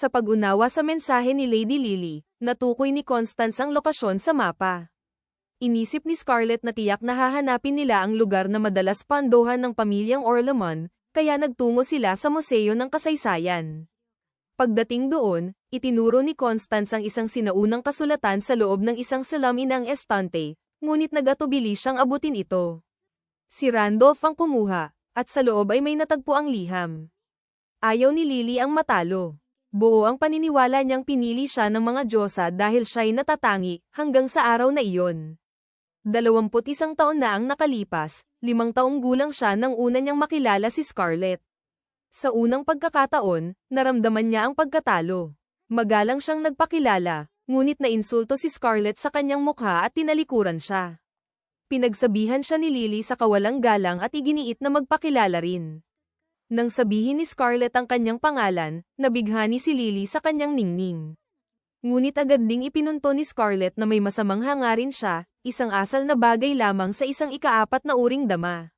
Sa pag-unawa sa mensahe ni Lady Lily, natukoy ni Constance ang lokasyon sa mapa. Inisip ni Scarlett na tiyak na hahanapin nila ang lugar na madalas pandohan ng pamilyang Orlemon, kaya nagtungo sila sa Museo ng Kasaysayan. Pagdating doon, itinuro ni Constance ang isang sinaunang kasulatan sa loob ng isang salaminang estante, ngunit nagatubili siyang abutin ito. Si Randolph ang kumuha, at sa loob ay may natagpo ang liham. Ayaw ni Lily ang matalo. Buo ang paniniwala niyang pinili siya ng mga Diyosa dahil siya'y natatangi hanggang sa araw na iyon. 21 taon na ang nakalipas, 5 taong gulang siya nang una niyang makilala si Scarlett. Sa unang pagkakataon, naramdaman niya ang pagkatalo. Magalang siyang nagpakilala, ngunit nainsulto si Scarlett sa kanyang mukha at tinalikuran siya. Pinagsabihan siya ni Lily sa kawalang galang at iginiit na magpakilala rin. Nang sabihin ni Scarlett ang kanyang pangalan, nabighani si Lily sa kanyang ningning. Ngunit agad ding ipinunto ni Scarlett na may masamang hangarin siya, isang asal na bagay lamang sa isang ika-4 na uring dama.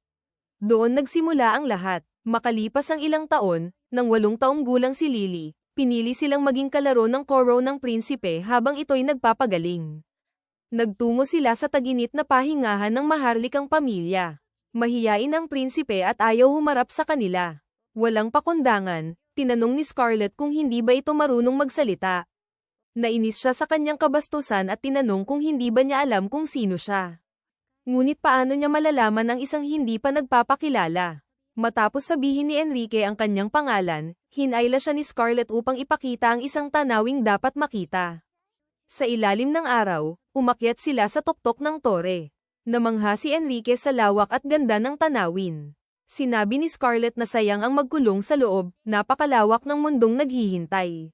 Doon nagsimula ang lahat. Makalipas ang ilang taon, nang 8 taong gulang si Lily, pinili silang maging kalaro ng koro ng prinsipe habang ito'y nagpapagaling. Nagtungo sila sa taginit na pahingahan ng maharlikang pamilya. Mahiyain ang prinsipe at ayaw humarap sa kanila. Walang pakundangan, tinanong ni Scarlett kung hindi ba ito marunong magsalita. Nainis siya sa kanyang kabastusan at tinanong kung hindi ba niya alam kung sino siya. Ngunit paano niya malalaman ang isang hindi pa nagpapakilala? Matapos sabihin ni Enrique ang kanyang pangalan, hinayla siya ni Scarlett upang ipakita ang isang tanawing dapat makita. Sa ilalim ng araw, umakyat sila sa tuktok ng tore. Namangha si Enrique sa lawak at ganda ng tanawin. Sinabi ni Scarlett na sayang ang magkulong sa loob, napakalawak ng mundong naghihintay.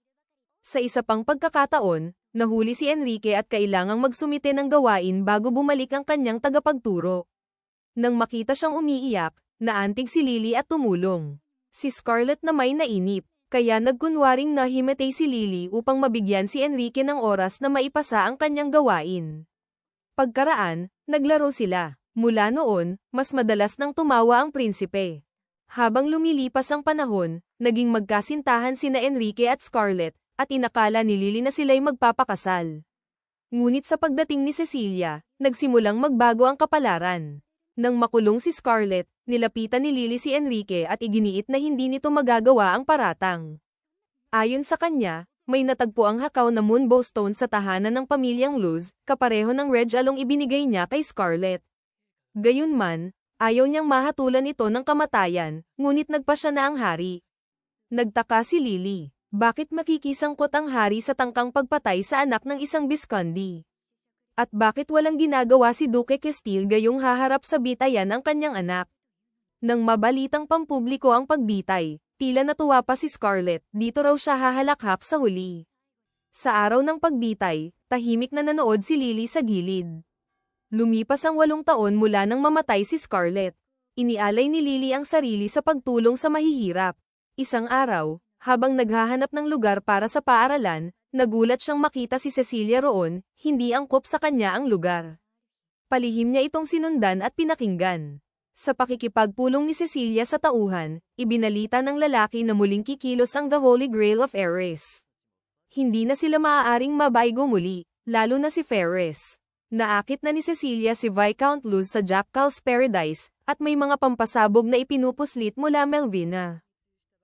Sa isa pang pagkakataon, nahuli si Enrique at kailangang magsumite ng gawain bago bumalik ang kanyang tagapagturo. Nang makita siyang umiiyak, naantig si Lily at tumulong. Si Scarlett na may nainip, kaya nagkunwaring nahimatay si Lily upang mabigyan si Enrique ng oras na maipasa ang kanyang gawain. Pagkaraan, naglaro sila. Mula noon, mas madalas nang tumawa ang prinsipe. Habang lumilipas ang panahon, naging magkasintahan sina Enrique at Scarlett, at inakala ni Lily na sila'y magpapakasal. Ngunit sa pagdating ni Cecilia, nagsimulang magbago ang kapalaran. Nang makulong si Scarlett, nilapitan ni Lily si Enrique at iginiit na hindi nito magagawa ang paratang. Ayon sa kanya, may natagpo ang hakaw na moonbow stone sa tahanan ng pamilyang Luz, kapareho ng regalong ibinigay niya kay Scarlett. Gayunman, ayaw niyang mahatulan ito ng kamatayan, ngunit nagpasya na ang hari. Nagtaka si Lily, bakit makikisangkot ang hari sa tangkang pagpatay sa anak ng isang Visconde? At bakit walang ginagawa si Duque Castile gayong haharap sa bitayan ang kanyang anak? Nang mabalitang pampubliko ang pagbitay, tila natuwa pa si Scarlett, dito raw siya hahalakhak sa huli. Sa araw ng pagbitay, tahimik na nanood si Lily sa gilid. Lumipas ang 8 taon mula nang mamatay si Scarlett. Inialay ni Lily ang sarili sa pagtulong sa mahihirap. Isang araw, habang naghahanap ng lugar para sa paaralan, nagulat siyang makita si Cecilia roon, hindi angkop sa kanya ang lugar. Palihim niya itong sinundan at pinakinggan. Sa pakikipagpulong ni Cecilia sa tauhan, ibinalita ng lalaki na muling kikilos ang The Holy Grail of Eris. Hindi na sila maaaring mabaigo muli, lalo na si Ferris. Naakit na ni Cecilia si Viscount Luz sa Jackal's Paradise, at may mga pampasabog na ipinupuslit mula Melvina.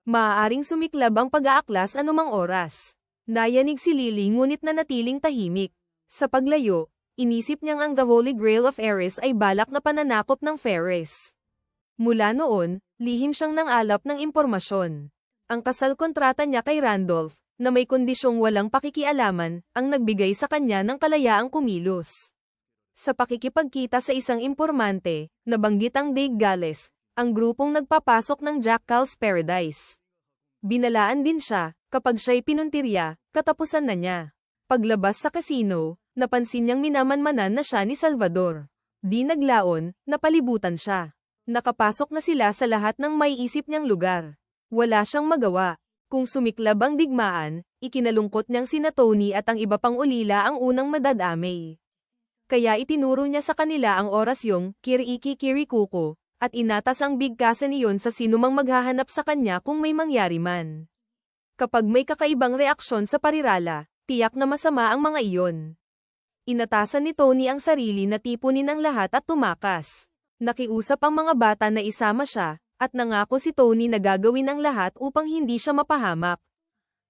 Maaaring sumiklab ang pag-aaklas anumang oras. Nayanig si Lily ngunit nanatiling tahimik. Sa paglayo, inisip niyang ang The Holy Grail of Eris ay balak na pananakop ng Ferris. Mula noon, lihim siyang nangalap ng impormasyon. Ang kasal kontrata niya kay Randolph, na may kondisyong walang pakikialaman, ang nagbigay sa kanya ng kalayaang kumilos. Sa pakikipagkita sa isang impormante, nabanggit ang Daig Gales, ang grupong nagpapasok ng Jackal's Paradise. Binalaan din siya, kapag siya'y pinuntirya, katapusan na niya. Paglabas sa casino, napansin niyang minamanmanan na siya ni Salvador. Di naglaon, napalibutan siya. Nakapasok na sila sa lahat ng may isip niyang lugar. Wala siyang magawa. Kung sumiklab ang digmaan, ikinalungkot niyang sina Tony at ang iba pang ulila ang unang madadamay. Kaya itinuro niya sa kanila ang orasyong Kiriki-Kirikuko, at inatas ang bigkasan iyon sa sinumang maghahanap sa kanya kung may mangyari man. Kapag may kakaibang reaksyon sa parirala, tiyak na masama ang mga iyon. Inatasan ni Tony ang sarili na tipunin ang lahat at tumakas. Nakiusap ang mga bata na isama siya, at nangako si Tony na gagawin ang lahat upang hindi siya mapahamak.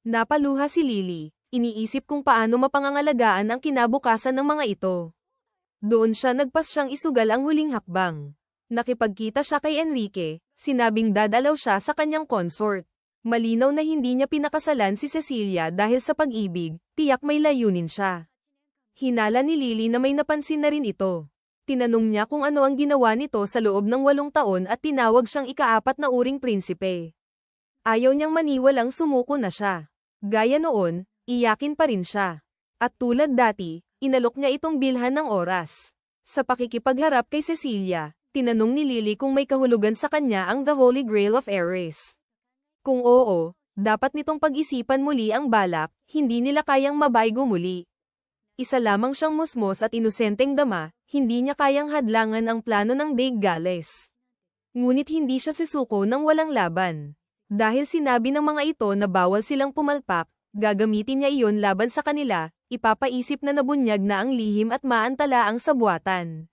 Napaluha si Lily, iniisip kung paano mapangangalagaan ang kinabukasan ng mga ito. Doon siya nagpasyang isugal ang huling hakbang. Nakipagkita siya kay Enrique, sinabing dadalaw siya sa kanyang consort. Malinaw na hindi niya pinakasalan si Cecilia dahil sa pag-ibig, tiyak may layunin siya. Hinala ni Lily na may napansin na rin ito. Tinanong niya kung ano ang ginawa nito sa loob ng 8 taon at tinawag siyang ika-4 na uring prinsipe. Ayaw niyang maniwalang sumuko na siya. Gaya noon, iyakin pa rin siya. At tulad dati, inalok niya itong bilhan ng oras. Sa pakikipagharap kay Cecilia, tinanong ni Lily kung may kahulugan sa kanya ang The Holy Grail of Ares. Kung oo, dapat nitong pag-isipan muli ang balak, hindi nila kayang mabaygo muli. Isa lamang siyang musmos at inosenteng dama, hindi niya kayang hadlangan ang plano ng Daig Gales. Ngunit hindi siya sisuko ng walang laban. Dahil sinabi ng mga ito na bawal silang pumalpak, gagamitin niya iyon laban sa kanila, ipapaisip na nabunyag na ang lihim at maantala ang sabuatan.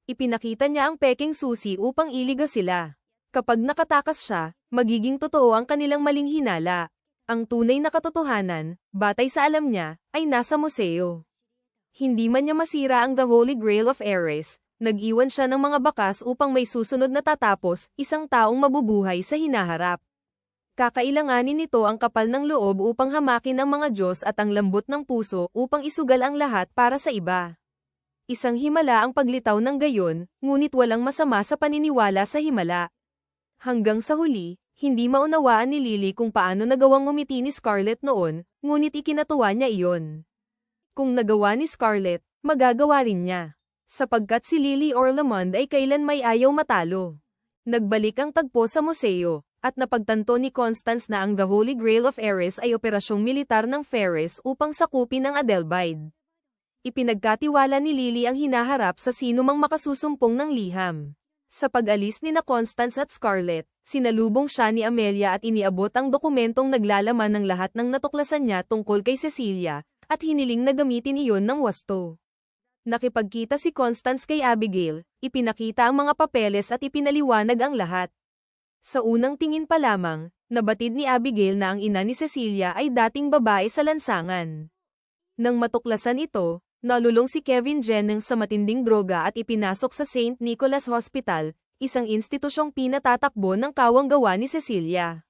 Ipinakita niya ang peking susi upang iliga sila. Kapag nakatakas siya, magiging totoo ang kanilang maling hinala. Ang tunay na katotohanan, batay sa alam niya, ay nasa museo. Hindi man niya masira ang The Holy Grail of Ares, nag-iwan siya ng mga bakas upang may susunod na tatapos, isang taong mabubuhay sa hinaharap. Kakailanganin nito ang kapal ng loob upang hamakin ang mga Diyos at ang lambot ng puso upang isugal ang lahat para sa iba. Isang himala ang paglitaw ng gayon, ngunit walang masama sa paniniwala sa himala. Hanggang sa huli, hindi maunawaan ni Lily kung paano nagawang ngumiti ni Scarlett noon, ngunit ikinatuwa niya iyon. Kung nagawa ni Scarlett, magagawa rin niya. Sapagkat si Lily Orlamond ay kailan may ayaw matalo. Nagbalik ang tagpo sa museo, at napagtanto ni Constance na ang The Holy Grail of Ares ay operasyong militar ng Ferris upang sakupin ang Adelbide. Ipinagkatiwala ni Lily ang hinaharap sa sinumang makasusumpong ng liham. Sa pag-alis ni na Constance at Scarlett, sinalubong siya ni Amelia at iniabot ang dokumentong naglalaman ng lahat ng natuklasan niya tungkol kay Cecilia, at hiniling na gamitin iyon ng wasto. Nakipagkita si Constance kay Abigail, ipinakita ang mga papeles at ipinaliwanag ang lahat. Sa unang tingin pa lamang, nabatid ni Abigail na ang ina ni Cecilia ay dating babae sa lansangan. Nang matuklasan ito, nalulong si Kevin Jennings sa matinding droga at ipinasok sa St. Nicholas Hospital, isang institusyong pinatatakbo ng kawang-gawa ni Cecilia.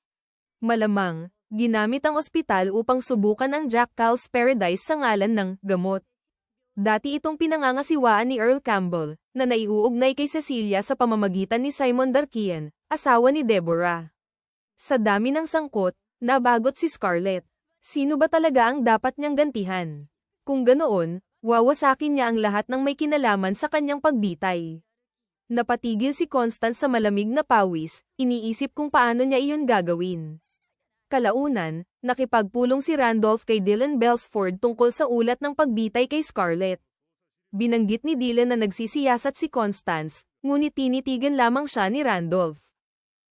Malamang, ginamit ang ospital upang subukan ang Jack Cal's Paradise sa ngalan ng gamot. Dati itong pinangangasiwaan ni Earl Campbell, na naiuugnay kay Cecilia sa pamamagitan ni Simon Darkian, asawa ni Deborah. Sa dami ng sangkot, nabagot si Scarlett. Sino ba talaga ang dapat niyang gantihan? Kung ganoon, wawasakin niya ang lahat ng may kinalaman sa kanyang pagbitay. Napatigil si Constance sa malamig na pawis, iniisip kung paano niya iyon gagawin. Kalaunan, nakipagpulong si Randolph kay Dylan Belsford tungkol sa ulat ng pagbitay kay Scarlett. Binanggit ni Dylan na nagsisiyasat si Constance, ngunit tinitigan lamang siya ni Randolph.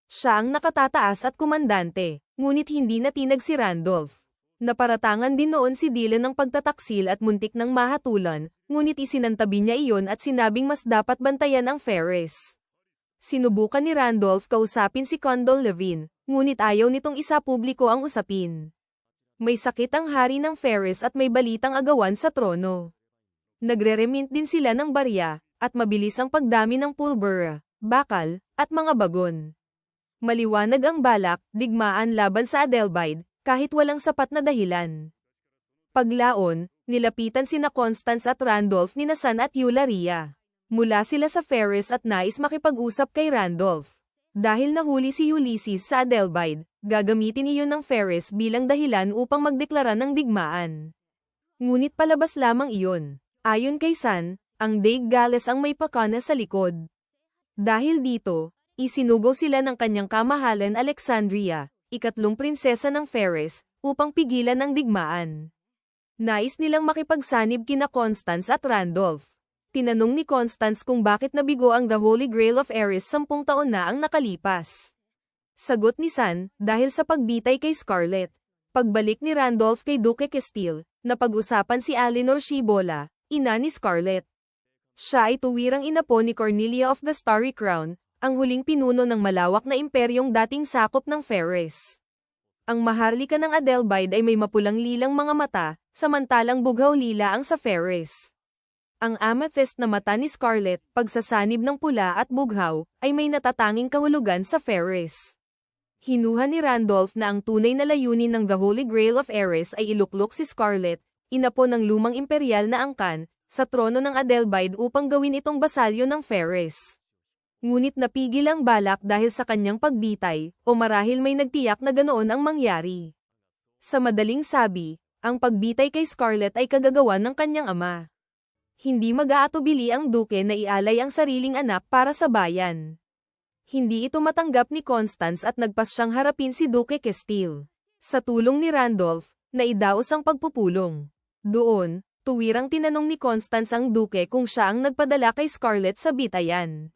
Siya ang nakatataas at komandante, ngunit hindi natinag si Randolph. Naparatangan din noon si Dylan ng pagtataksil at muntik ng mahatulan, ngunit isinantabi niya iyon at sinabing mas dapat bantayan ang Ferris. Sinubukan ni Randolph kausapin si Condell Levine, ngunit ayaw nitong isapubliko ang usapin. May sakit ang hari ng Ferris at may balitang agawan sa trono. Nagre-remint din sila ng barya, at mabilis ang pagdami ng pulbura, bakal, at mga bagon. Maliwanag ang balak, digmaan laban sa Adelbide, kahit walang sapat na dahilan. Paglaon, nilapitan sina Constance at Randolph ni San at Eulalia. Mula sila sa Ferris at nais makipag-usap kay Randolph. Dahil nahuli si Ulysses sa Adelbide, gagamitin iyon ng Ferris bilang dahilan upang magdeklara ng digmaan. Ngunit palabas lamang iyon. Ayon kay San, ang Daig Gales ang may pakana sa likod. Dahil dito, isinugo sila ng kanyang kamahalan Alexandria, ikatlong prinsesa ng Ferris, upang pigilan ang digmaan. Nais nilang makipagsanib kina Constance at Randolph. Tinanong ni Constance kung bakit nabigo ang The Holy Grail of Ares 10 taon na ang nakalipas. Sagot ni San, dahil sa pagbitay kay Scarlett. Pagbalik ni Randolph kay Duque Castile, napag-usapan si Alinor Shibola, ina ni Scarlett. Siya ay tuwirang inapo ni Cornelia of the Starry Crown, ang huling pinuno ng malawak na imperyong dating sakop ng Ferris. Ang maharlika ng Adelbide ay may mapulang lilang mga mata, samantalang bughaw lila ang sa Ferris. Ang amethyst na mata ni Scarlett, pagsasanib ng pula at bughaw, ay may natatanging kahulugan sa Ferris. Hinuha ni Randolph na ang tunay na layunin ng The Holy Grail of Eris ay iluklok si Scarlett, inapo ng lumang imperial na angkan, sa trono ng Adelbide upang gawin itong basalyo ng Ferris. Ngunit napigil ang balak dahil sa kanyang pagbitay, o marahil may nagtiyak na ganoon ang mangyari. Sa madaling sabi, ang pagbitay kay Scarlett ay kagagawan ng kanyang ama. Hindi mag-aatubili ang duke na ialay ang sariling anak para sa bayan. Hindi ito matanggap ni Constance at nagpas siyang harapin si Duque Castile. Sa tulong ni Randolph, naidaos ang pagpupulong. Doon, tuwirang tinanong ni Constance ang duke kung siya ang nagpadala kay Scarlett sa bitayan.